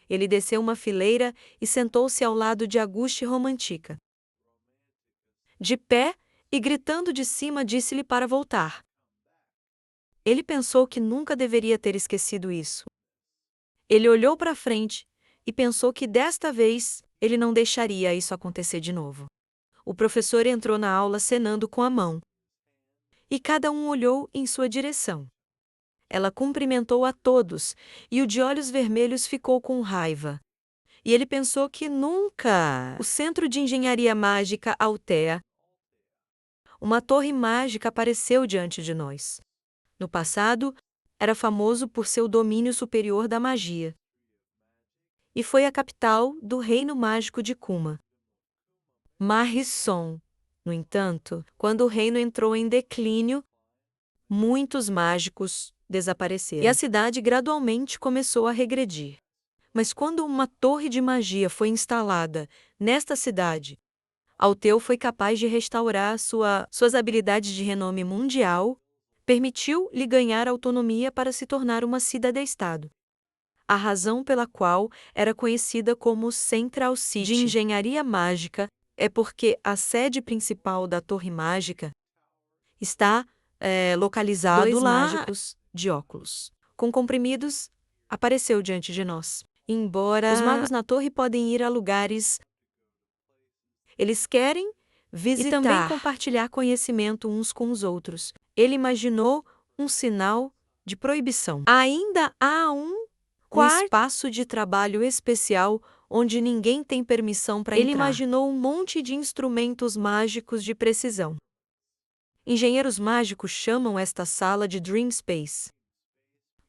Ele desceu uma fileira e sentou-se ao lado de Auguste Romantica. De pé e gritando de cima, disse-lhe para voltar. Ele pensou que nunca deveria ter esquecido isso. Ele olhou para frente e pensou que desta vez ele não deixaria isso acontecer de novo. O professor entrou na aula acenando com a mão. E cada um olhou em sua direção. Ela cumprimentou a todos e o de olhos vermelhos ficou com raiva. E ele pensou que nunca o Centro de Engenharia Mágica Althea, uma torre mágica, apareceu diante de nós. No passado, era famoso por seu domínio superior da magia. E foi a capital do Reino Mágico de Kuma. Marrisson. No entanto, quando o reino entrou em declínio, muitos mágicos desapareceram. E a cidade gradualmente começou a regredir. Mas quando uma torre de magia foi instalada nesta cidade, Alteu foi capaz de restaurar suas habilidades de renome mundial, permitiu-lhe ganhar autonomia para se tornar uma cidade-estado. A razão pela qual era conhecida como Central City de Engenharia Mágica é porque a sede principal da Torre Mágica está localizado Dois lá. mágicos de óculos, com comprimidos, apareceu diante de nós. Embora os magos na torre podem ir a lugares, eles querem visitar e também compartilhar conhecimento uns com os outros. Ele imaginou um sinal de proibição. Ainda há um espaço de trabalho especial onde ninguém tem permissão para entrar. Ele imaginou um monte de instrumentos mágicos de precisão. Engenheiros mágicos chamam esta sala de Dream Space,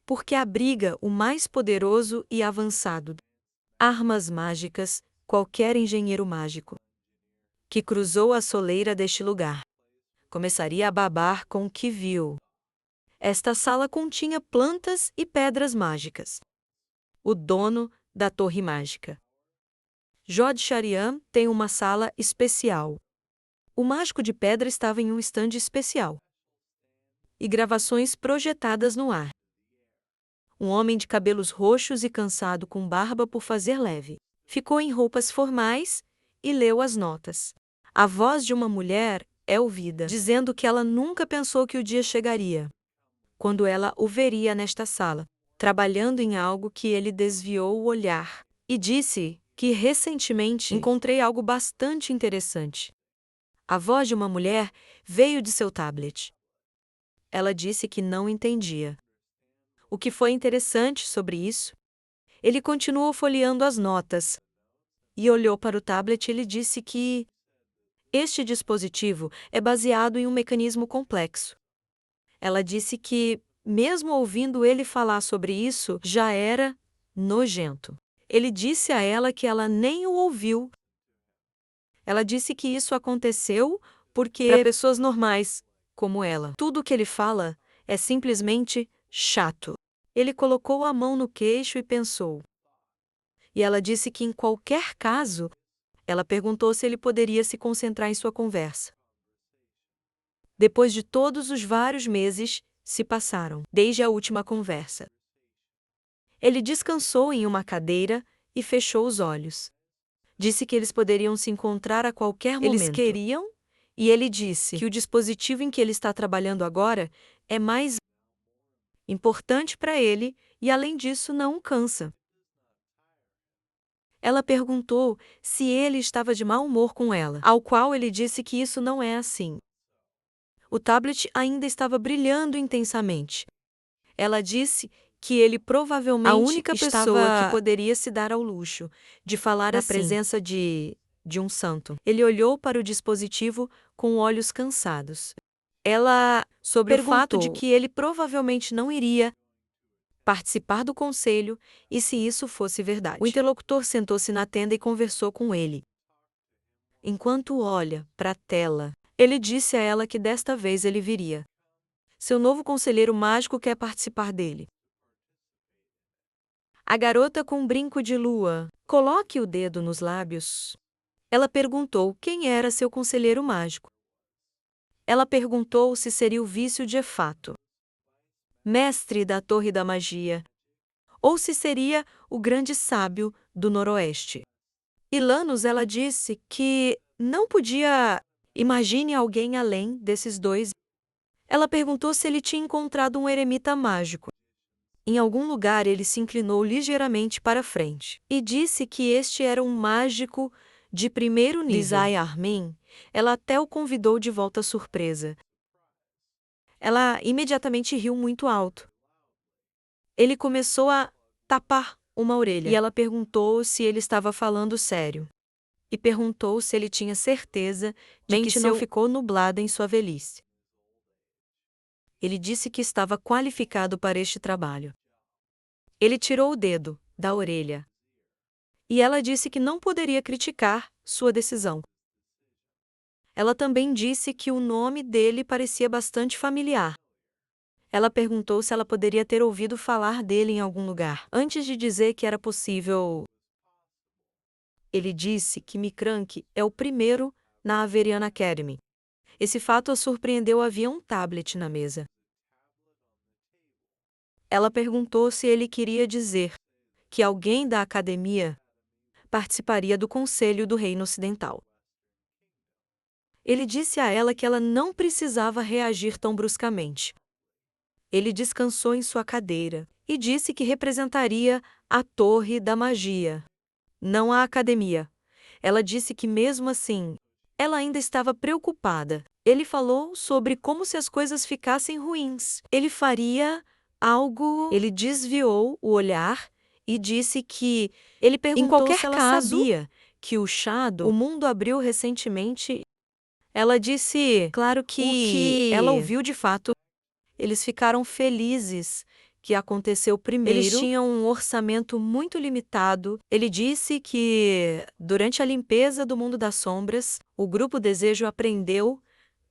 porque abriga o mais poderoso e avançado. Armas mágicas, qualquer engenheiro mágico que cruzou a soleira deste lugar começaria a babar com o que viu. Esta sala continha plantas e pedras mágicas. O dono da Torre Mágica, Jod Shariam, tem uma sala especial. O mágico de pedra estava em um estande especial. E gravações projetadas no ar. Um homem de cabelos roxos e cansado, com barba por fazer leve, ficou em roupas formais e leu as notas. A voz de uma mulher é ouvida, dizendo que ela nunca pensou que o dia chegaria, quando ela o veria nesta sala, trabalhando em algo que ele desviou o olhar, e disse que recentemente encontrei algo bastante interessante. A voz de uma mulher veio de seu tablet. Ela disse que não entendia. O que foi interessante sobre isso? Ele continuou folheando as notas e olhou para o tablet. Ele disse que este dispositivo é baseado em um mecanismo complexo. Ela disse que, mesmo ouvindo ele falar sobre isso, já era nojento. Ele disse a ela que ela nem o ouviu. Ela disse que isso aconteceu porque, para pessoas normais, como ela, tudo o que ele fala é simplesmente chato. Ele colocou a mão no queixo e pensou. E ela disse que, em qualquer caso, ela perguntou se ele poderia se concentrar em sua conversa. Depois de todos os vários meses se passaram, desde a última conversa. Ele descansou em uma cadeira e fechou os olhos. Disse que eles poderiam se encontrar a qualquer momento. Eles queriam, e ele disse que o dispositivo em que ele está trabalhando agora é mais importante para ele e, além disso, não o cansa. Ela perguntou se ele estava de mau humor com ela, ao qual ele disse que isso não é assim. O tablet ainda estava brilhando intensamente. Ela disse que ele provavelmente a única pessoa que poderia se dar ao luxo de falar na presença de um santo. Ele olhou para o dispositivo com olhos cansados. Ela sobre o fato de que ele provavelmente não iria participar do conselho e se isso fosse verdade. O interlocutor sentou-se na tenda e conversou com ele. Enquanto olha para a tela, ele disse a ela que desta vez ele viria. Seu novo conselheiro mágico quer participar dele. A garota com um brinco de lua. Coloque o dedo nos lábios. Ela perguntou quem era seu conselheiro mágico. Ela perguntou se seria o vício de Efato, mestre da Torre da Magia, ou se seria o grande sábio do Noroeste. E Lanus, ela disse que não podia imagine alguém além desses dois. Ela perguntou se ele tinha encontrado um eremita mágico. Em algum lugar ele se inclinou ligeiramente para frente e disse que este era um mágico de primeiro nível. Lisai Armin, ela até o convidou de volta surpresa. Ela imediatamente riu muito alto. Ele começou a tapar uma orelha e ela perguntou se ele estava falando sério. E perguntou se ele tinha certeza de que não ficou nublada em sua velhice. Ele disse que estava qualificado para este trabalho. Ele tirou o dedo da orelha. E ela disse que não poderia criticar sua decisão. Ela também disse que o nome dele parecia bastante familiar. Ela perguntou se ela poderia ter ouvido falar dele em algum lugar, antes de dizer que era possível. Ele disse que Mikrank é o primeiro na Averian Academy. Esse fato a surpreendeu. Havia um tablet na mesa. Ela perguntou se ele queria dizer que alguém da academia participaria do Conselho do Reino Ocidental. Ele disse a ela que ela não precisava reagir tão bruscamente. Ele descansou em sua cadeira e disse que representaria a Torre da Magia, não a academia. Ela disse que, mesmo assim, ela ainda estava preocupada. Ele falou sobre como se as coisas ficassem ruins. Ele faria algo. Ele desviou o olhar e disse que ele perguntou se ela sabia que o Shadow, o mundo abriu recentemente. Ela disse, claro que ela ouviu de fato. Eles ficaram felizes que aconteceu primeiro. Eles tinham um orçamento muito limitado. Ele disse que, durante a limpeza do mundo das sombras, o grupo Desejo aprendeu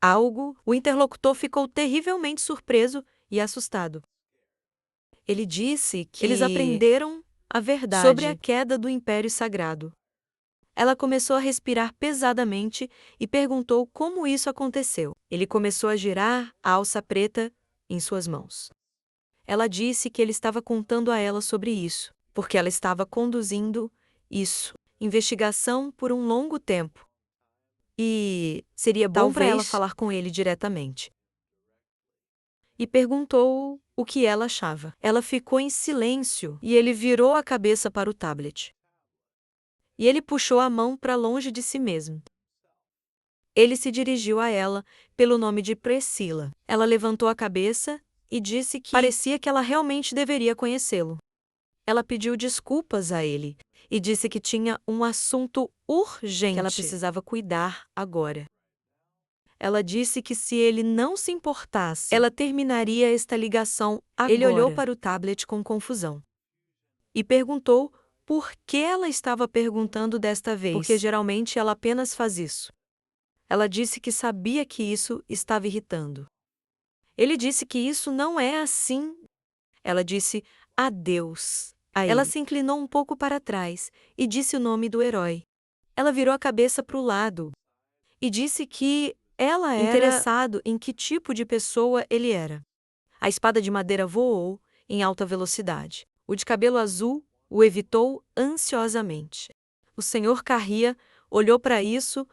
algo. O interlocutor ficou terrivelmente surpreso e assustado. Ele disse que eles aprenderam a verdade sobre a queda do Império Sagrado. Ela começou a respirar pesadamente e perguntou como isso aconteceu. Ele começou a girar a alça preta em suas mãos. Ela disse que ele estava contando a ela sobre isso, porque ela estava conduzindo investigação por um longo tempo. E seria bom para ela falar com ele diretamente. E perguntou o que ela achava. Ela ficou em silêncio e ele virou a cabeça para o tablet. E ele puxou a mão para longe de si mesmo. Ele se dirigiu a ela pelo nome de Priscila. Ela levantou a cabeça e disse que parecia que ela realmente deveria conhecê-lo. Ela pediu desculpas a ele e disse que tinha um assunto urgente que ela precisava cuidar agora. Ela disse que se ele não se importasse, ela terminaria esta ligação agora. Ele olhou para o tablet com confusão e perguntou por que ela estava perguntando desta vez, porque geralmente ela apenas faz isso. Ela disse que sabia que isso estava irritando. Ele disse que isso não é assim. Ela disse adeus a ele. Ela se inclinou um pouco para trás e disse o nome do herói. Ela virou a cabeça para o lado e disse que ela era interessado em que tipo de pessoa ele era. A espada de madeira voou em alta velocidade. O de cabelo azul o evitou ansiosamente. O Sr. Carria olhou para isso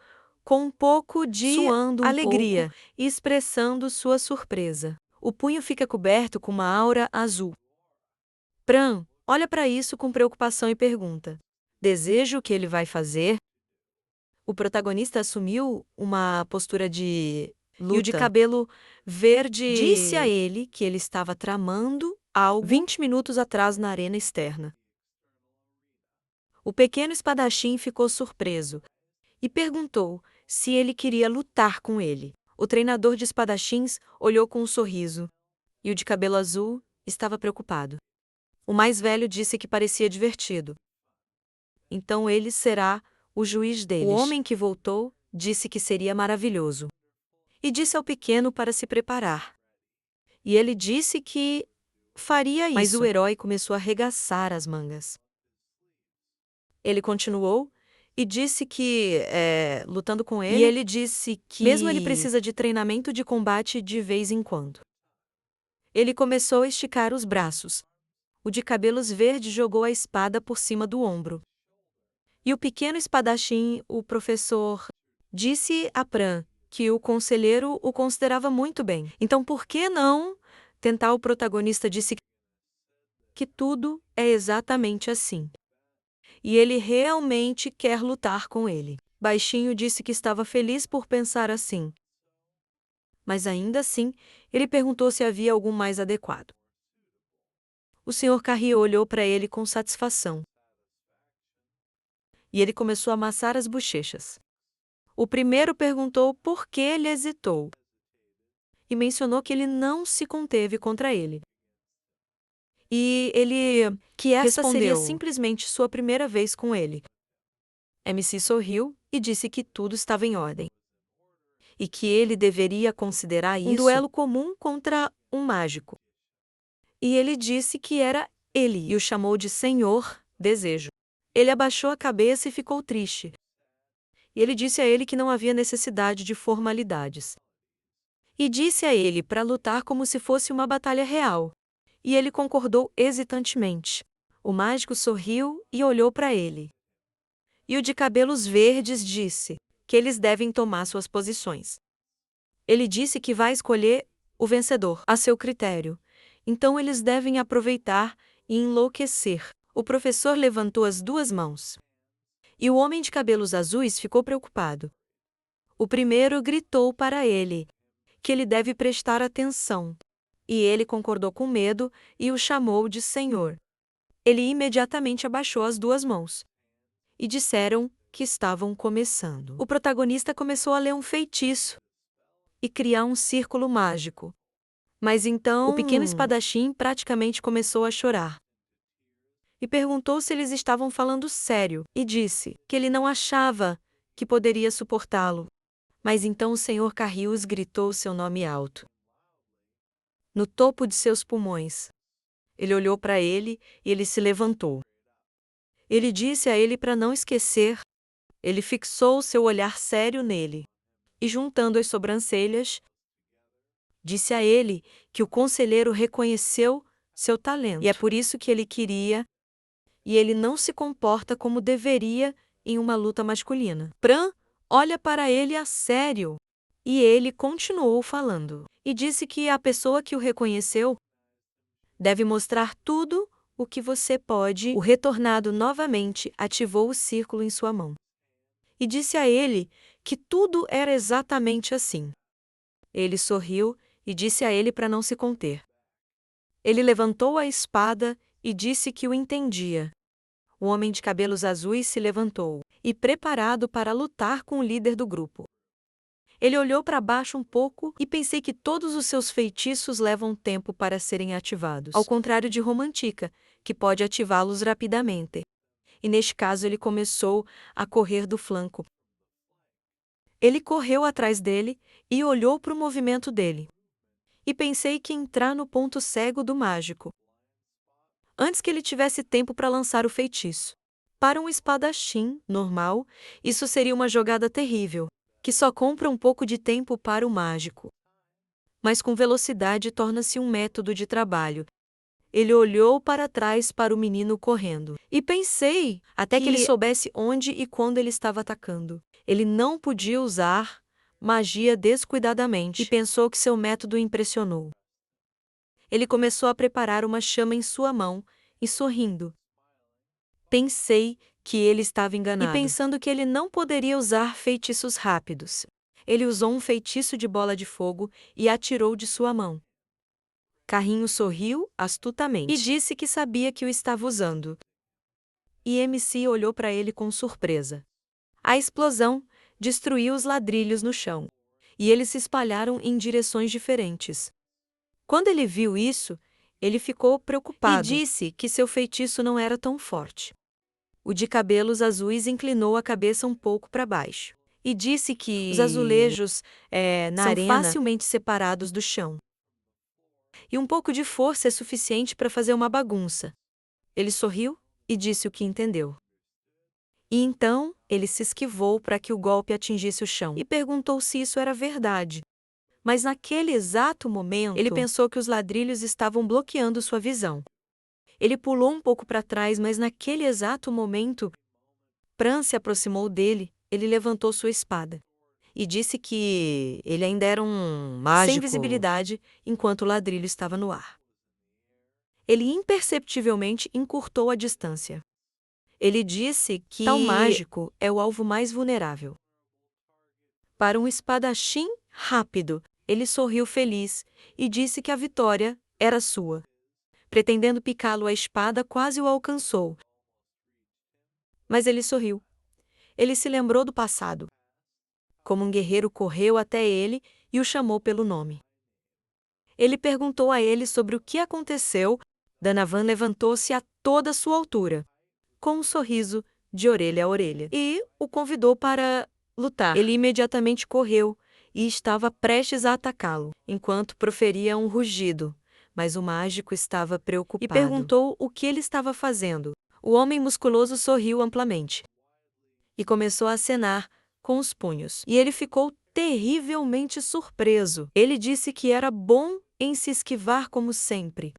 com um pouco de alegria e expressando sua surpresa. O punho fica coberto com uma aura azul. Pran olha para isso com preocupação e pergunta: deseja o que ele vai fazer? O protagonista assumiu uma postura de luta. E o de cabelo verde disse a ele que ele estava tramando algo 20 minutos atrás na arena externa. O pequeno espadachim ficou surpreso e perguntou se ele queria lutar com ele. O treinador de espadachins olhou com um sorriso, e o de cabelo azul estava preocupado. O mais velho disse que parecia divertido. Então ele será o juiz deles. O homem que voltou disse que seria maravilhoso. E disse ao pequeno para se preparar. E ele disse que faria isso. Mas o herói começou a arregaçar as mangas. Ele continuou e disse que, lutando com ele, e ele disse que mesmo ele precisa de treinamento de combate de vez em quando. Ele começou a esticar os braços. o de cabelos verdes jogou a espada por cima do ombro. E o pequeno espadachim, o professor, disse a Pran que o conselheiro o considerava muito bem. Então por que não tentar? O protagonista disse que tudo é exatamente assim. E ele realmente quer lutar com ele. Baixinho disse que estava feliz por pensar assim. Mas ainda assim, ele perguntou se havia algum mais adequado. O Sr. Carrier olhou para ele com satisfação. E ele começou a amassar as bochechas. O primeiro perguntou por que ele hesitou. E mencionou que ele não se conteve contra ele. E ele que essa seria simplesmente sua primeira vez com ele. MC sorriu e disse que tudo estava em ordem. E que ele deveria considerar isso um duelo comum contra um mágico. E ele disse que era ele e o chamou de Senhor Desejo. Ele abaixou a cabeça e ficou triste. E ele disse a ele que não havia necessidade de formalidades. E disse a ele para lutar como se fosse uma batalha real. E ele concordou hesitantemente. O mágico sorriu e olhou para ele. E o de cabelos verdes disse que eles devem tomar suas posições. Ele disse que vai escolher o vencedor a seu critério. Então eles devem aproveitar e enlouquecer. O professor levantou as duas mãos. E o homem de cabelos azuis ficou preocupado. O primeiro gritou para ele que ele deve prestar atenção. E ele concordou com medo e o chamou de Senhor. Ele imediatamente abaixou as duas mãos. E disseram que estavam começando. O protagonista começou a ler um feitiço e criar um círculo mágico. Mas então o pequeno espadachim praticamente começou a chorar. E perguntou se eles estavam falando sério, e disse que ele não achava que poderia suportá-lo. Mas então o Sr. Carrius gritou seu nome alto, no topo de seus pulmões. Ele olhou para ele e ele se levantou. Ele disse a ele para não esquecer. Ele fixou seu olhar sério nele. E juntando as sobrancelhas, disse a ele que o conselheiro reconheceu seu talento. E é por isso que ele queria, e ele não se comporta como deveria em uma luta masculina. Pran olha para ele a sério. E ele continuou falando. E disse que a pessoa que o reconheceu deve mostrar tudo o que você pode. O retornado novamente ativou o círculo em sua mão. E disse a ele que tudo era exatamente assim. Ele sorriu e disse a ele para não se conter. Ele levantou a espada e disse que o entendia. O homem de cabelos azuis se levantou, e preparado para lutar com o líder do grupo. Ele olhou para baixo um pouco e pensei que todos os seus feitiços levam tempo para serem ativados. Ao contrário de Romantica, que pode ativá-los rapidamente. E neste caso ele começou a correr do flanco. Ele correu atrás dele e olhou para o movimento dele. E pensei que entrar no ponto cego do mágico. Antes que ele tivesse tempo para lançar o feitiço. Para um espadachim normal, isso seria uma jogada terrível, que só compra um pouco de tempo para o mágico. Mas com velocidade torna-se um método de trabalho. Ele olhou para trás para o menino correndo. E pensei, até que ele soubesse onde e quando ele estava atacando. Ele não podia usar magia descuidadamente e pensou que seu método o impressionou. Ele começou a preparar uma chama em sua mão e sorrindo. Pensei que ele estava enganado. E pensando que ele não poderia usar feitiços rápidos. Ele usou um feitiço de bola de fogo e atirou de sua mão. Carrinho sorriu astutamente e disse que sabia que o estava usando. E MC olhou para ele com surpresa. A explosão destruiu os ladrilhos no chão, e eles se espalharam em direções diferentes. Quando ele viu isso, ele ficou preocupado e disse que seu feitiço não era tão forte. O de cabelos azuis inclinou a cabeça um pouco para baixo e disse que os azulejos na arena são facilmente separados do chão. E um pouco de força é suficiente para fazer uma bagunça. Ele sorriu e disse o que entendeu. E então, ele se esquivou para que o golpe atingisse o chão e perguntou se isso era verdade. Mas naquele exato momento, ele pensou que os ladrilhos estavam bloqueando sua visão. Ele pulou um pouco para trás, mas naquele exato momento, Pran se aproximou dele, ele levantou sua espada e disse que ele ainda era um mágico sem visibilidade enquanto o ladrilho estava no ar. Ele imperceptivelmente encurtou a distância. Ele disse que tal mágico é o alvo mais vulnerável. Para um espadachim rápido, ele sorriu feliz e disse que a vitória era sua. Pretendendo picá-lo, a espada quase o alcançou. Mas ele sorriu. Ele se lembrou do passado. Como um guerreiro correu até ele e o chamou pelo nome. Ele perguntou a ele sobre o que aconteceu. Donovan levantou-se a toda a sua altura, com um sorriso de orelha a orelha, e o convidou para lutar. Ele imediatamente correu e estava prestes a atacá-lo, enquanto proferia um rugido, mas o mágico estava preocupado e perguntou o que ele estava fazendo. O homem musculoso sorriu amplamente e começou a acenar com os punhos. E ele ficou terrivelmente surpreso. Ele disse que era bom em se esquivar como sempre.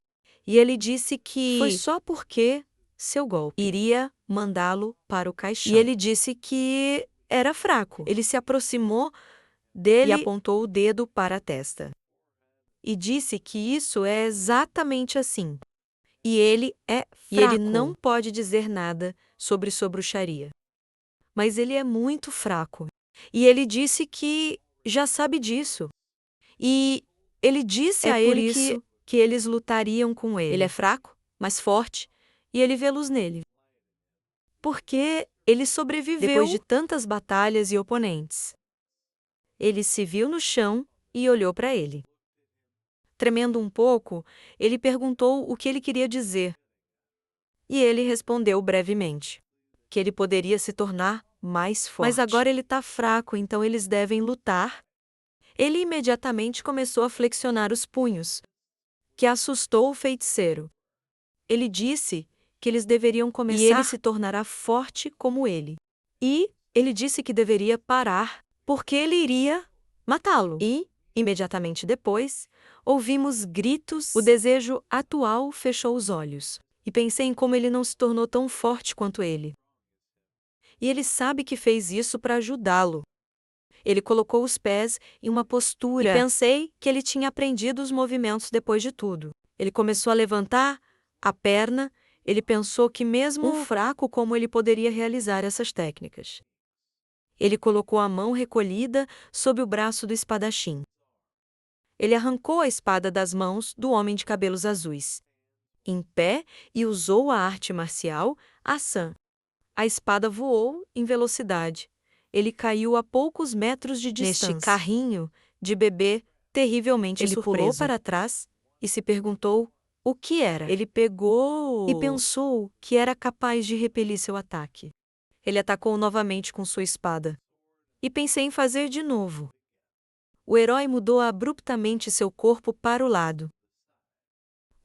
E ele disse que foi só porque seu golpe iria mandá-lo para o caixão. E ele disse que era fraco. Ele se aproximou dele e apontou o dedo para a testa. E disse que isso é exatamente assim. E ele é fraco. E ele não pode dizer nada sobre sua bruxaria. Mas ele é muito fraco. E ele disse que já sabe disso. E ele disse a ele que eles lutariam com ele. Ele é fraco, mas forte, e ele vê luz nele. Porque ele sobreviveu depois de tantas batalhas e oponentes. Ele se viu no chão e olhou para ele. Tremendo um pouco, ele perguntou o que ele queria dizer. E ele respondeu brevemente que ele poderia se tornar mais forte. Mas agora ele está fraco, então eles devem lutar. Ele imediatamente começou a flexionar os punhos, que assustou o feiticeiro. Ele disse que eles deveriam começar e ele se tornará forte como ele. E ele disse que deveria parar, porque ele iria matá-lo. E, imediatamente depois, ouvimos gritos. O desejo atual fechou os olhos. E pensei em como ele não se tornou tão forte quanto ele. E ele sabe que fez isso para ajudá-lo. Ele colocou os pés em uma postura. E pensei que ele tinha aprendido os movimentos depois de tudo. Ele começou a levantar a perna. Ele pensou que mesmo um fraco como ele poderia realizar essas técnicas. Ele colocou a mão recolhida sob o braço do espadachim. Ele arrancou a espada das mãos do homem de cabelos azuis, em pé, e usou a arte marcial Asan. A espada voou em velocidade. Ele caiu a poucos metros de distância. Neste carrinho de bebê terrivelmente surpreso. Ele pulou para trás e se perguntou o que era. Ele pegou e pensou que era capaz de repelir seu ataque. Ele atacou novamente com sua espada. E pensei em fazer de novo. O herói mudou abruptamente seu corpo para o lado.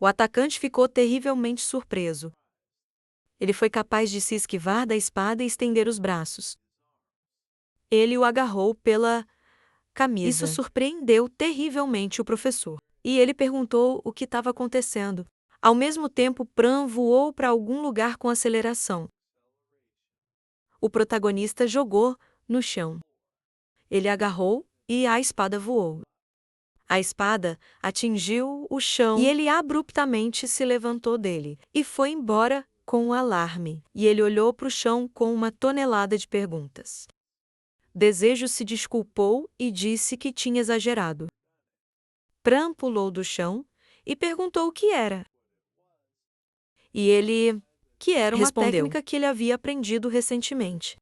O atacante ficou terrivelmente surpreso. Ele foi capaz de se esquivar da espada e estender os braços. Ele o agarrou pela camisa. Isso surpreendeu terrivelmente o professor. E ele perguntou o que estava acontecendo. Ao mesmo tempo, Pran voou para algum lugar com aceleração. O protagonista jogou no chão. Ele agarrou e a espada voou. A espada atingiu o chão e ele abruptamente se levantou dele e foi embora com um alarme. E ele olhou para o chão com uma tonelada de perguntas. Desejo se desculpou e disse que tinha exagerado. Pran pulou do chão e perguntou o que era. E ele, que era uma técnica que ele havia aprendido recentemente.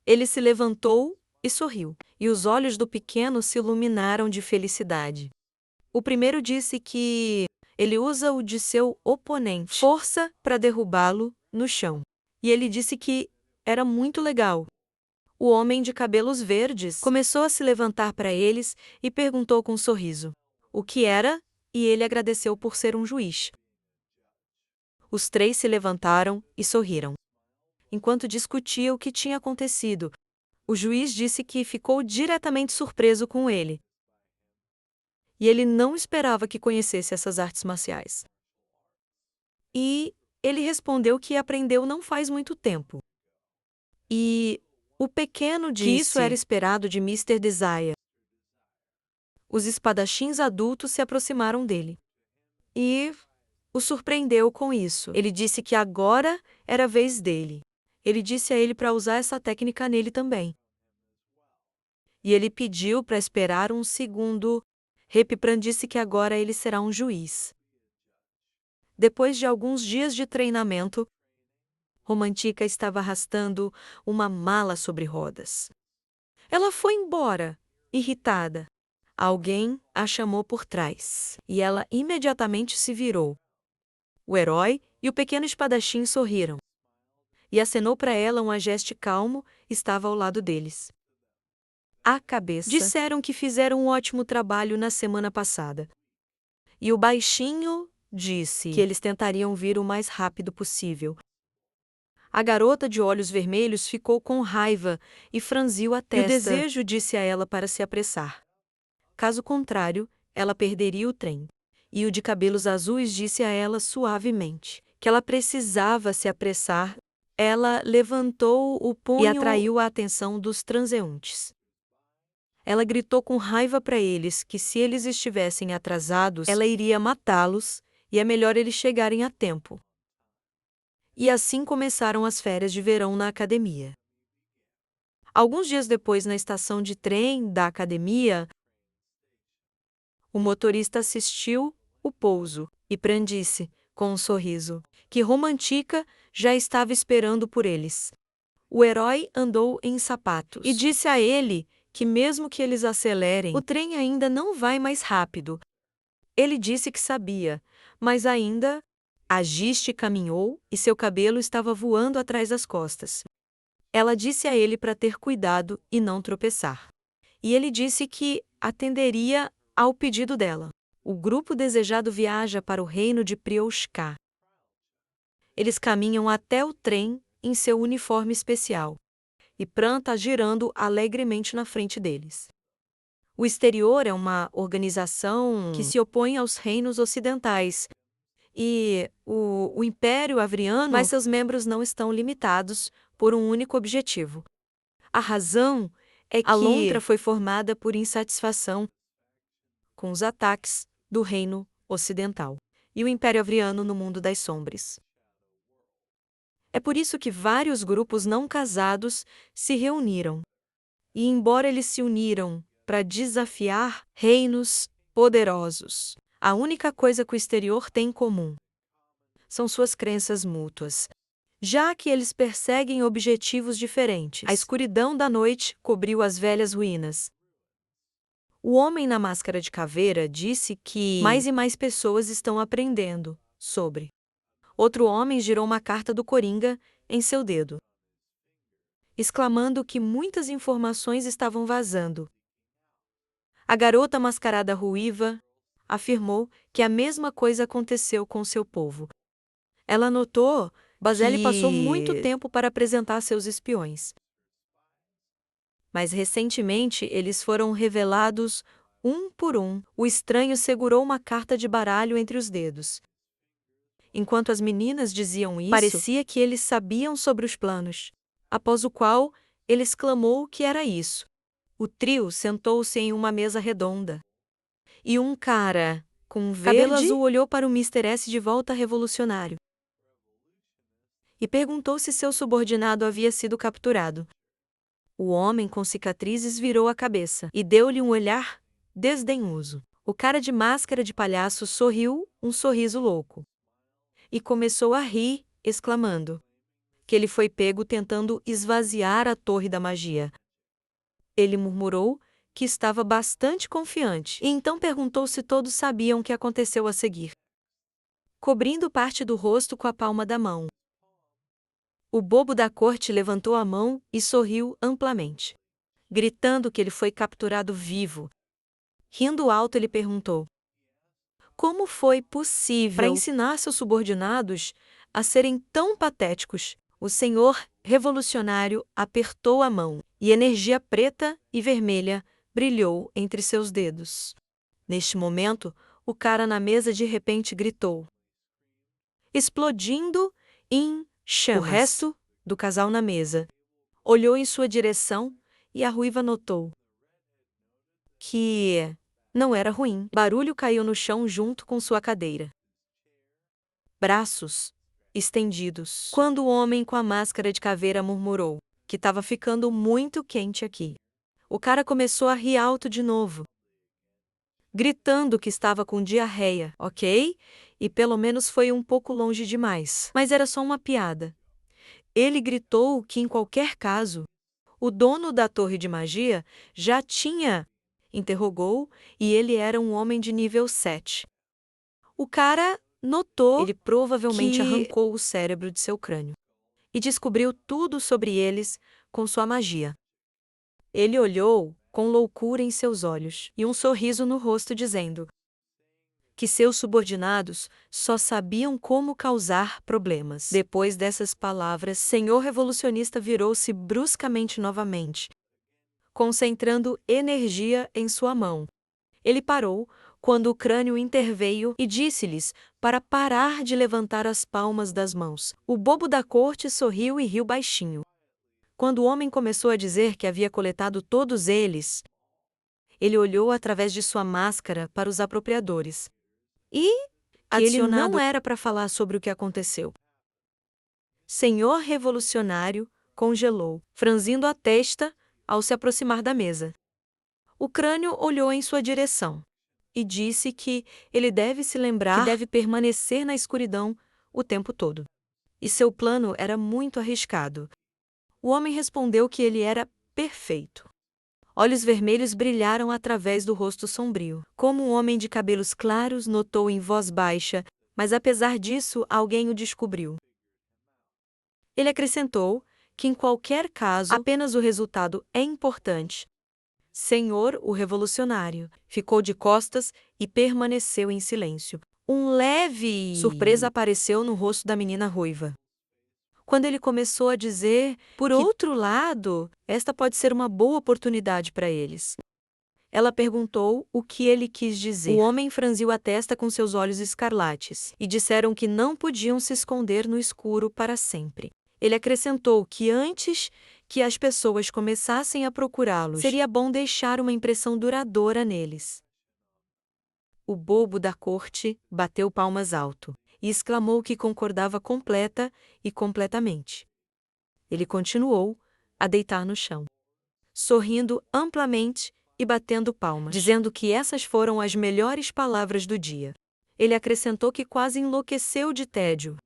Ele se levantou e sorriu, e os olhos do pequeno se iluminaram de felicidade. O primeiro disse que ele usa o de seu oponente, força, para derrubá-lo no chão. E ele disse que era muito legal. O homem de cabelos verdes começou a se levantar para eles e perguntou com um sorriso o que era, e ele agradeceu por ser um juiz. Os três se levantaram e sorriram. Enquanto discutia o que tinha acontecido, o juiz disse que ficou diretamente surpreso com ele. E ele não esperava que conhecesse essas artes marciais. E Ele respondeu que aprendeu não faz muito tempo. E o pequeno disse que isso era esperado de Mr. Desire. Os espadachins adultos se aproximaram dele e o surpreendeu com isso. Ele disse que agora era a vez dele. Ele disse a ele para usar essa técnica nele também. E ele pediu para esperar um segundo. Repipran disse que agora ele será um juiz. Depois de alguns dias de treinamento, Romantica estava arrastando uma mala sobre rodas. Ela foi embora, irritada. Alguém a chamou por trás, e ela imediatamente se virou. O herói e o pequeno espadachim sorriram. E acenou para ela um gesto calmo, estava ao lado deles. A cabeça. Disseram que fizeram um ótimo trabalho na semana passada. E o baixinho disse que eles tentariam vir o mais rápido possível. A garota de olhos vermelhos ficou com raiva e franziu a testa. E o desejo disse a ela para se apressar. Caso contrário, ela perderia o trem. E o de cabelos azuis disse a ela suavemente que ela precisava se apressar. Ela levantou o punho e atraiu a atenção dos transeuntes. Ela gritou com raiva para eles que se eles estivessem atrasados, ela iria matá-los e é melhor eles chegarem a tempo. E assim começaram as férias de verão na academia. Alguns dias depois, na estação de trem da academia, o motorista assistiu o pouso e Pran disse, com um sorriso, que Romantica já estava esperando por eles. O herói andou em sapatos e disse a ele que mesmo que eles acelerem, o trem ainda não vai mais rápido. Ele disse que sabia, mas ainda... A Giste caminhou e seu cabelo estava voando atrás das costas. Ela disse a ele para ter cuidado e não tropeçar. E ele disse que atenderia ao pedido dela. O grupo desejado viaja para o reino de Prioshka. Eles caminham até o trem em seu uniforme especial. E Pran está girando alegremente na frente deles. O exterior é uma organização que se opõe aos reinos ocidentais. E o Império Avriano, mas seus membros não estão limitados por um único objetivo. A razão é que Alondra foi formada por insatisfação com os ataques do Reino Ocidental e o Império Avriano no mundo das sombras. É por isso que vários grupos não casados se reuniram. E embora eles se uniram para desafiar reinos poderosos, a única coisa que o exterior tem em comum são suas crenças mútuas, já que eles perseguem objetivos diferentes. A escuridão da noite cobriu as velhas ruínas. O homem na máscara de caveira disse que mais e mais pessoas estão aprendendo sobre. Outro homem girou uma carta do Coringa em seu dedo, exclamando que muitas informações estavam vazando. A garota mascarada ruiva afirmou que a mesma coisa aconteceu com seu povo. Ela notou que Basile passou muito tempo para apresentar seus espiões. Mas recentemente eles foram revelados um por um. O estranho segurou uma carta de baralho entre os dedos. Enquanto as meninas diziam isso, parecia que eles sabiam sobre os planos. Após o qual, ele exclamou que era isso. O trio sentou-se em uma mesa redonda. E um cara com cabelo azul olhou para o Mr. S de volta revolucionário e perguntou se seu subordinado havia sido capturado. O homem com cicatrizes virou a cabeça e deu-lhe um olhar desdenhoso. O cara de máscara de palhaço sorriu um sorriso louco e começou a rir, exclamando que ele foi pego tentando esvaziar a torre da magia. Ele murmurou que estava bastante confiante e então perguntou se todos sabiam o que aconteceu a seguir, cobrindo parte do rosto com a palma da mão. O bobo da corte levantou a mão e sorriu amplamente, gritando que ele foi capturado vivo. Rindo alto, ele perguntou: como foi possível para ensinar seus subordinados a serem tão patéticos? O senhor revolucionário apertou a mão e energia preta e vermelha brilhou entre seus dedos. Neste momento, o cara na mesa de repente gritou: explodindo em chamas. O resto do casal na mesa olhou em sua direção e a ruiva notou que não era ruim. Barulho caiu no chão junto com sua cadeira. Braços estendidos. Quando o homem com a máscara de caveira murmurou que estava ficando muito quente aqui, o cara começou a rir alto de novo, gritando que estava com diarreia, ok? E pelo menos foi um pouco longe demais. Mas era só uma piada. Ele gritou que, em qualquer caso, o dono da torre de magia já tinha interrogou e ele era um homem de nível 7. O cara notou ele provavelmente arrancou o cérebro de seu crânio e descobriu tudo sobre eles com sua magia. Ele olhou com loucura em seus olhos e um sorriso no rosto dizendo que seus subordinados só sabiam como causar problemas. Depois dessas palavras, Senhor Revolucionista virou-se bruscamente novamente, concentrando energia em sua mão. Ele parou quando o crânio interveio e disse-lhes para parar de levantar as palmas das mãos. O bobo da corte sorriu e riu baixinho. Quando o homem começou a dizer que havia coletado todos eles, ele olhou através de sua máscara para os apropriadores e que ele não era para falar sobre o que aconteceu. Senhor Revolucionário congelou, franzindo a testa ao se aproximar da mesa. O crânio olhou em sua direção e disse que ele deve se lembrar que deve permanecer na escuridão o tempo todo. E seu plano era muito arriscado. O homem respondeu que ele era perfeito. Olhos vermelhos brilharam através do rosto sombrio. Como um homem de cabelos claros notou em voz baixa, mas apesar disso alguém o descobriu. Ele acrescentou que em qualquer caso apenas o resultado é importante. Senhor, o revolucionário, ficou de costas e permaneceu em silêncio. Um leve surpresa apareceu no rosto da menina ruiva. Quando ele começou a dizer, por outro lado, esta pode ser uma boa oportunidade para eles. Ela perguntou o que ele quis dizer. O homem franziu a testa com seus olhos escarlates e disseram que não podiam se esconder no escuro para sempre. Ele acrescentou que antes que as pessoas começassem a procurá-los, seria bom deixar uma impressão duradoura neles. O bobo da corte bateu palmas alto e exclamou que concordava completa e completamente. Ele continuou a deitar no chão, sorrindo amplamente e batendo palmas, dizendo que essas foram as melhores palavras do dia. Ele acrescentou que quase enlouqueceu de tédio.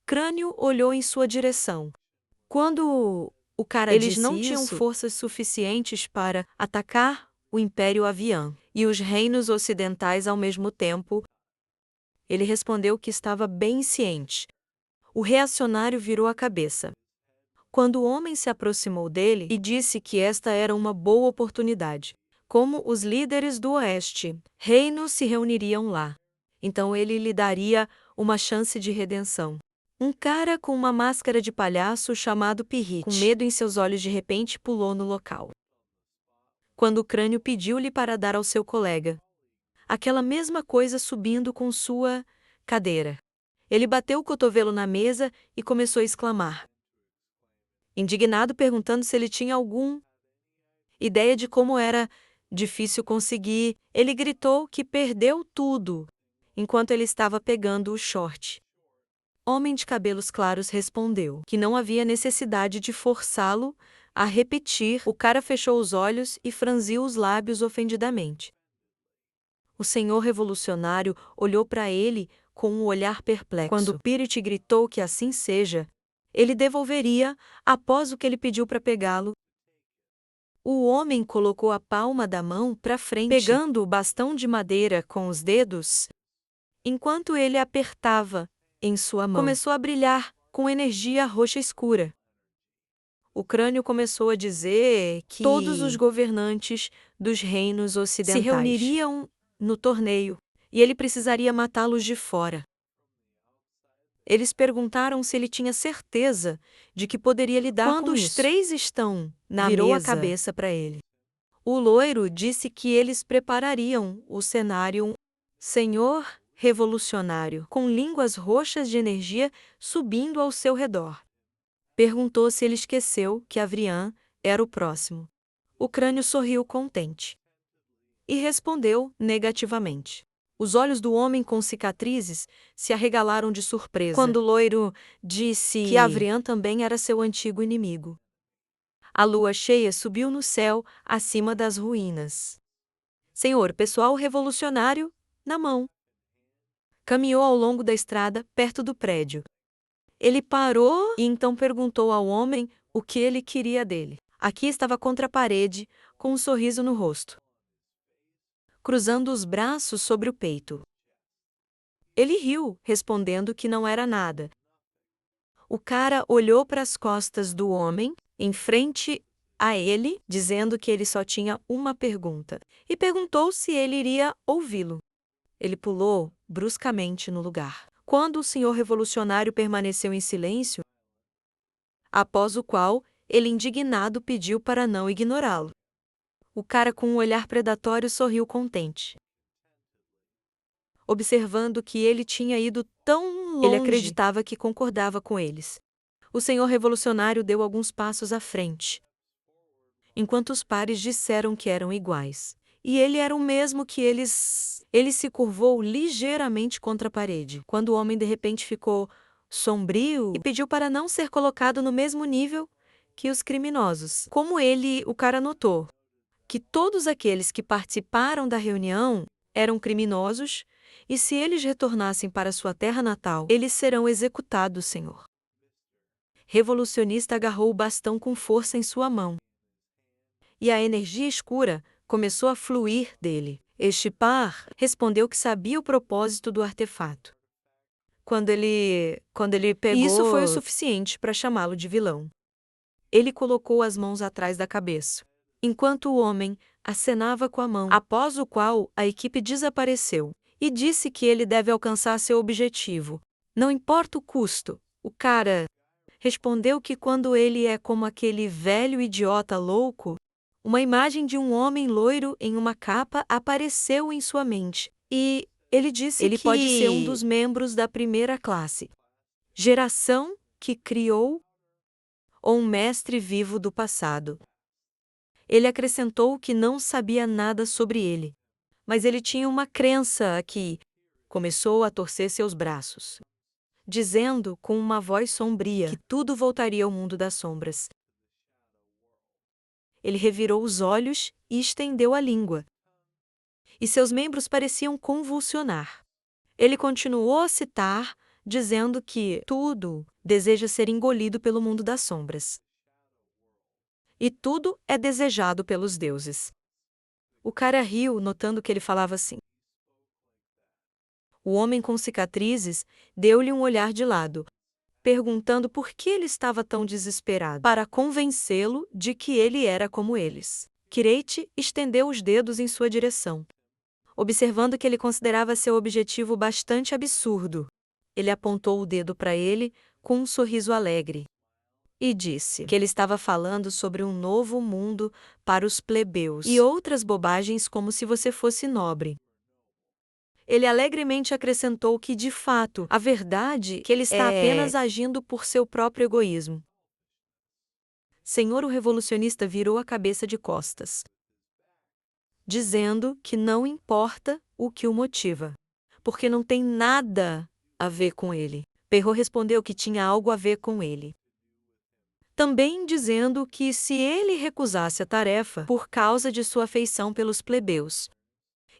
Crânio olhou em sua direção. Quando o cara Eles disse não isso, tinham forças suficientes para atacar o Império Avian e os reinos ocidentais ao mesmo tempo, ele respondeu que estava bem ciente. O reacionário virou a cabeça quando o homem se aproximou dele e disse que esta era uma boa oportunidade. Como os líderes do Oeste, reinos se reuniriam lá. Então ele lhe daria uma chance de redenção. Um cara com uma máscara de palhaço chamado Pirrite, com medo em seus olhos de repente pulou no local. Quando o crânio pediu-lhe para dar ao seu colega aquela mesma coisa subindo com sua cadeira. Ele bateu o cotovelo na mesa e começou a exclamar. Indignado, perguntando se ele tinha alguma ideia de como era difícil conseguir, ele gritou que perdeu tudo enquanto ele estava pegando o short. Homem de cabelos claros respondeu que não havia necessidade de forçá-lo a repetir. O cara fechou os olhos e franziu os lábios ofendidamente. O senhor revolucionário olhou para ele com um olhar perplexo. Quando Pirrite gritou que assim seja, ele devolveria após o que ele pediu para pegá-lo. O homem colocou a palma da mão para frente, pegando o bastão de madeira com os dedos, enquanto ele apertava em sua mão. Começou a brilhar com energia roxa escura. O crânio começou a dizer que todos os governantes dos reinos ocidentais se reuniriam no torneio e ele precisaria matá-los de fora. Eles perguntaram se ele tinha certeza de que poderia lidar Quando com os isso. três estão na Virou mesa, a cabeça para ele. O loiro disse que eles preparariam o cenário. Senhor revolucionário, com línguas roxas de energia subindo ao seu redor. Perguntou se ele esqueceu que Avrian era o próximo. O crânio sorriu contente. E respondeu negativamente. Os olhos do homem com cicatrizes se arregalaram de surpresa quando o loiro disse que Avrian também era seu antigo inimigo. A lua cheia subiu no céu acima das ruínas. Senhor pessoal revolucionário, na mão. Caminhou ao longo da estrada, perto do prédio. Ele parou e então perguntou ao homem o que ele queria dele. Aqui estava contra a parede, com um sorriso no rosto, cruzando os braços sobre o peito. Ele riu, respondendo que não era nada. O cara olhou para as costas do homem, em frente a ele, dizendo que ele só tinha uma pergunta, e perguntou se ele iria ouvi-lo. Ele pulou bruscamente no lugar, quando o senhor revolucionário permaneceu em silêncio, após o qual ele indignado pediu para não ignorá-lo. O cara com um olhar predatório sorriu contente, observando que ele tinha ido tão longe. Ele acreditava que concordava com eles. O senhor revolucionário deu alguns passos à frente, enquanto os pares disseram que eram iguais. E ele era o mesmo que eles. Ele se curvou ligeiramente contra a parede, quando o homem de repente ficou sombrio e pediu para não ser colocado no mesmo nível que os criminosos. Como o cara notou que todos aqueles que participaram da reunião eram criminosos, e se eles retornassem para sua terra natal, eles serão executados, senhor. Revolucionista agarrou o bastão com força em sua mão. E a energia escura começou a fluir dele. Este par respondeu que sabia o propósito do artefato. Quando ele pegou... Isso foi o suficiente para chamá-lo de vilão. Ele colocou as mãos atrás da cabeça, enquanto o homem acenava com a mão, após o qual a equipe desapareceu, e disse que ele deve alcançar seu objetivo. Não importa o custo. O cara respondeu que quando ele é como aquele velho idiota louco, uma imagem de um homem loiro em uma capa apareceu em sua mente, e ele disse que ele pode ser um dos membros da primeira classe, geração que criou, ou um mestre vivo do passado. Ele acrescentou que não sabia nada sobre ele, mas ele tinha uma crença que começou a torcer seus braços, dizendo com uma voz sombria que tudo voltaria ao mundo das sombras. Ele revirou os olhos e estendeu a língua, e seus membros pareciam convulsionar. Ele continuou a citar, dizendo que tudo deseja ser engolido pelo mundo das sombras. E tudo é desejado pelos deuses. O cara riu, notando que ele falava assim. O homem com cicatrizes deu-lhe um olhar de lado, perguntando por que ele estava tão desesperado, para convencê-lo de que ele era como eles. Kireit estendeu os dedos em sua direção, observando que ele considerava seu objetivo bastante absurdo. Ele apontou o dedo para ele com um sorriso alegre e disse que ele estava falando sobre um novo mundo para os plebeus e outras bobagens como se você fosse nobre. Ele alegremente acrescentou que, de fato, a verdade é que ele está apenas agindo por seu próprio egoísmo. Senhor, o revolucionista virou a cabeça de costas, dizendo que não importa o que o motiva, porque não tem nada a ver com ele. Perrault respondeu que tinha algo a ver com ele, também dizendo que se ele recusasse a tarefa por causa de sua afeição pelos plebeus,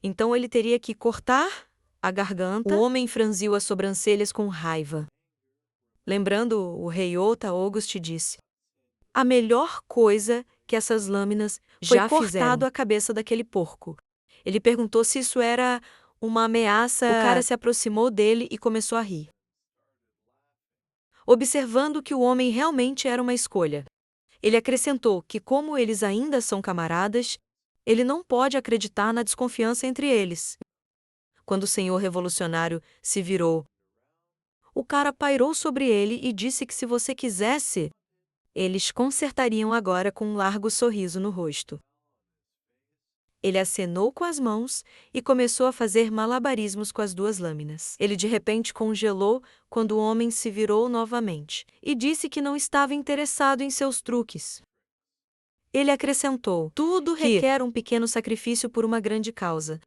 então ele teria que cortar a garganta. O homem franziu as sobrancelhas com raiva. Lembrando, o rei Ota Auguste disse: a melhor coisa que essas lâminas já fizeram. Foi cortado a cabeça daquele porco. Ele perguntou se isso era uma ameaça. O cara se aproximou dele e começou a rir, observando que o homem realmente era uma escolha. Ele acrescentou que, como eles ainda são camaradas, ele não pode acreditar na desconfiança entre eles. Quando o senhor revolucionário se virou, o cara pairou sobre ele e disse que se você quisesse, eles consertariam agora com um largo sorriso no rosto. Ele acenou com as mãos e começou a fazer malabarismos com as duas lâminas. Ele de repente congelou quando o homem se virou novamente e disse que não estava interessado em seus truques. Ele acrescentou: tudo requer um pequeno sacrifício por uma grande causa.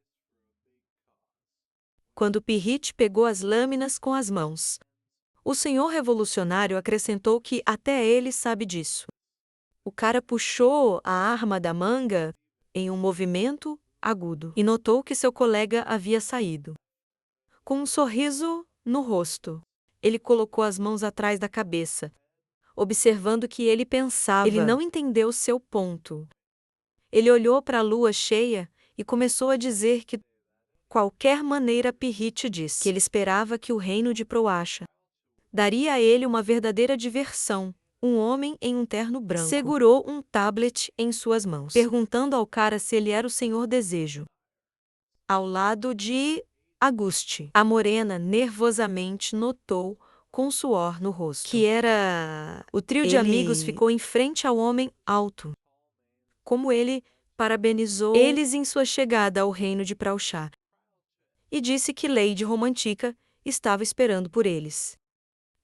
Quando Pirrit pegou as lâminas com as mãos, o senhor revolucionário acrescentou que até ele sabe disso. O cara puxou a arma da manga em um movimento agudo e notou que seu colega havia saído. Com um sorriso no rosto, ele colocou as mãos atrás da cabeça, observando que ele pensava. Ele não entendeu seu ponto. Ele olhou para a lua cheia e começou a dizer que, qualquer maneira, Pirrit disse que ele esperava que o reino de Proacha daria a ele uma verdadeira diversão. Um homem em um terno branco segurou um tablet em suas mãos, perguntando ao cara se ele era o Senhor Desejo. Ao lado de Auguste, a morena nervosamente notou, com suor no rosto, que era... O trio de amigos ficou em frente ao homem alto. Como ele parabenizou eles em sua chegada ao reino de Proacha e disse que Lady Romantica estava esperando por eles.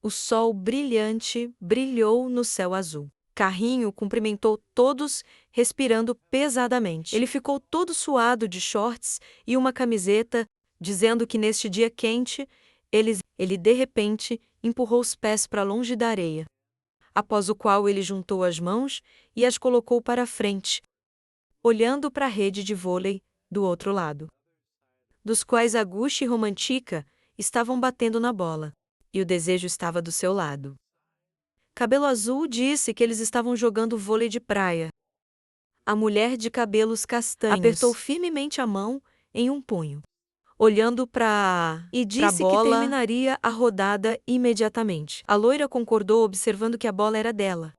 O sol brilhante brilhou no céu azul. Carrinho cumprimentou todos, respirando pesadamente. Ele ficou todo suado de shorts e uma camiseta, dizendo que neste dia quente, ele de repente empurrou os pés para longe da areia, após o qual ele juntou as mãos e as colocou para frente, olhando para a rede de vôlei do outro lado, dos quais Auguste e Romantica estavam batendo na bola. E o Desejo estava do seu lado. Cabelo Azul disse que eles estavam jogando vôlei de praia. A mulher de cabelos castanhos apertou firmemente a mão em um punho, olhando para e disse que terminaria a rodada imediatamente. A loira concordou, observando que a bola era dela.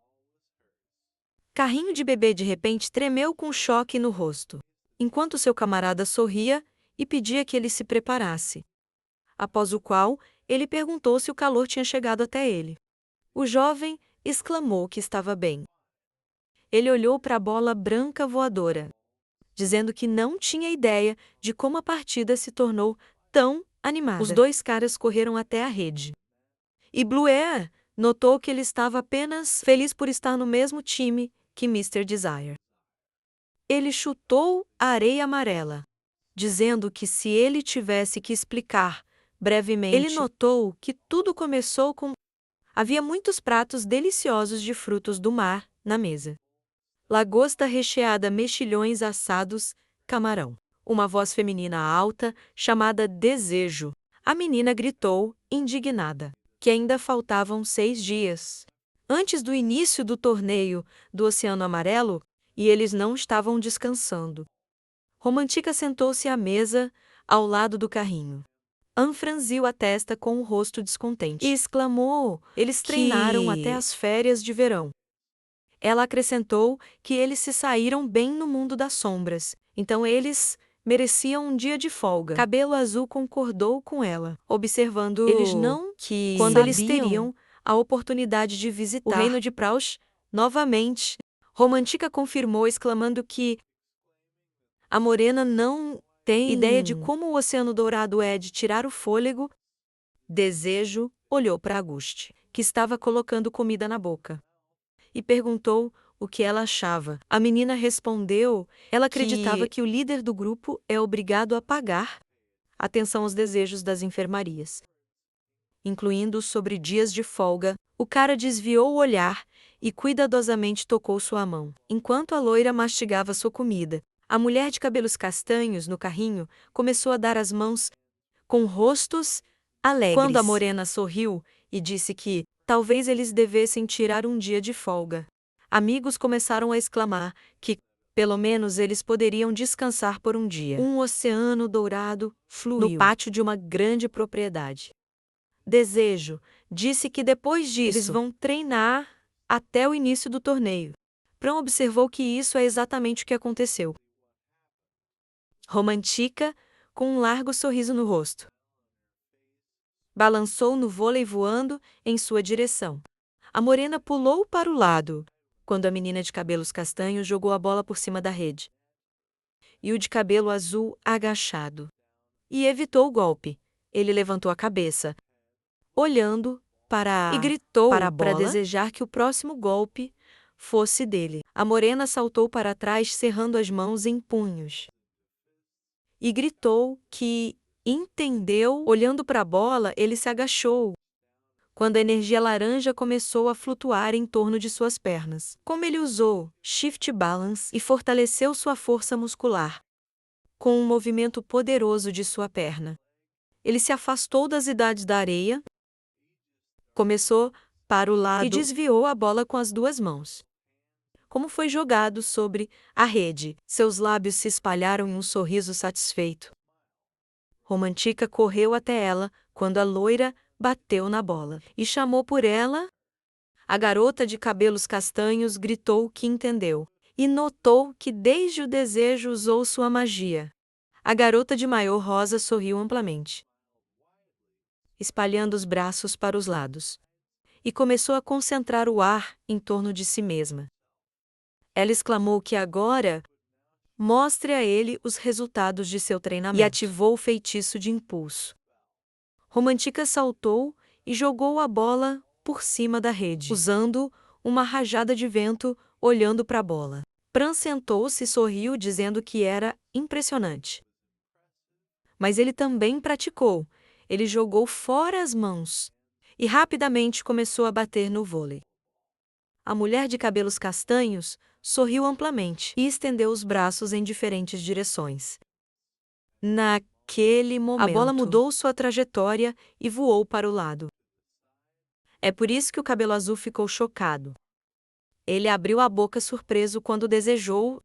Carrinho de bebê de repente tremeu com choque no rosto, enquanto seu camarada sorria e pedia que ele se preparasse. Após o qual, ele perguntou se o calor tinha chegado até ele. O jovem exclamou que estava bem. Ele olhou para a bola branca voadora, dizendo que não tinha ideia de como a partida se tornou tão animada. Os dois caras correram até a rede. E Bluer notou que ele estava apenas feliz por estar no mesmo time que Mr. Desire. Ele chutou a areia amarela, dizendo que se ele tivesse que explicar brevemente, ele notou que tudo começou com... Havia muitos pratos deliciosos de frutos do mar na mesa. Lagosta recheada, mexilhões assados, camarão. Uma voz feminina alta, chamada Desejo. A menina gritou, indignada, que ainda faltavam 6 dias antes do início do torneio do Oceano Amarelo, e eles não estavam descansando. Romantica sentou-se à mesa, ao lado do carrinho. Anne franziu a testa com o rosto descontente e exclamou: eles treinaram até as férias de verão. Ela acrescentou que eles se saíram bem no mundo das sombras, então eles mereciam um dia de folga. Cabelo Azul concordou com ela, observando eles não que quando eles teriam a oportunidade de visitar o reino de Proacha novamente. Romantica confirmou, exclamando que a morena não tem ideia de como o Oceano Dourado é de tirar o fôlego. Desejo olhou para Auguste, que estava colocando comida na boca, e perguntou o que ela achava. A menina respondeu, ela acreditava que o líder do grupo é obrigado a pagar atenção aos desejos das enfermarias, incluindo sobre dias de folga. O cara desviou o olhar e cuidadosamente tocou sua mão, enquanto a loira mastigava sua comida. A mulher de cabelos castanhos no carrinho começou a dar as mãos com rostos alegres. Quando a morena sorriu e disse que talvez eles devessem tirar um dia de folga, amigos começaram a exclamar que, pelo menos, eles poderiam descansar por um dia. Um oceano dourado fluiu no pátio de uma grande propriedade. Desejo disse que depois disso eles vão treinar até o início do torneio. Pran observou que isso é exatamente o que aconteceu. Romantica, com um largo sorriso no rosto, balançou no vôlei voando em sua direção. A morena pulou para o lado, quando a menina de cabelos castanhos jogou a bola por cima da rede. e o de cabelo azul agachado. E evitou o golpe. Ele levantou a cabeça, olhando e gritou para desejar que o próximo golpe fosse dele. A morena saltou para trás, cerrando as mãos em punhos. E gritou que entendeu. Olhando para a bola, ele se agachou, quando a energia laranja começou a flutuar em torno de suas pernas. Como ele usou Shift Balance e fortaleceu sua força muscular com um movimento poderoso de sua perna. Ele se afastou das idades da areia, começou para o lado e desviou a bola com as duas mãos. Como foi jogado sobre a rede, seus lábios se espalharam em um sorriso satisfeito. Romantica correu até ela quando a loira bateu na bola e chamou por ela. A garota de cabelos castanhos gritou que entendeu e notou que desde o desejo usou sua magia. A garota de maiô rosa sorriu amplamente, espalhando os braços para os lados, e começou a concentrar o ar em torno de si mesma. Ela exclamou que agora mostre a ele os resultados de seu treinamento e ativou o feitiço de impulso. Romantica saltou e jogou a bola por cima da rede, usando uma rajada de vento, olhando para a bola. Pran sentou-se e sorriu, dizendo que era impressionante. Mas ele também praticou. Ele jogou fora as mãos e rapidamente começou a bater no vôlei. A mulher de cabelos castanhos sorriu amplamente e estendeu os braços em diferentes direções. Naquele momento, a bola mudou sua trajetória e voou para o lado. É por isso que o cabelo azul ficou chocado. Ele abriu a boca surpreso quando desejou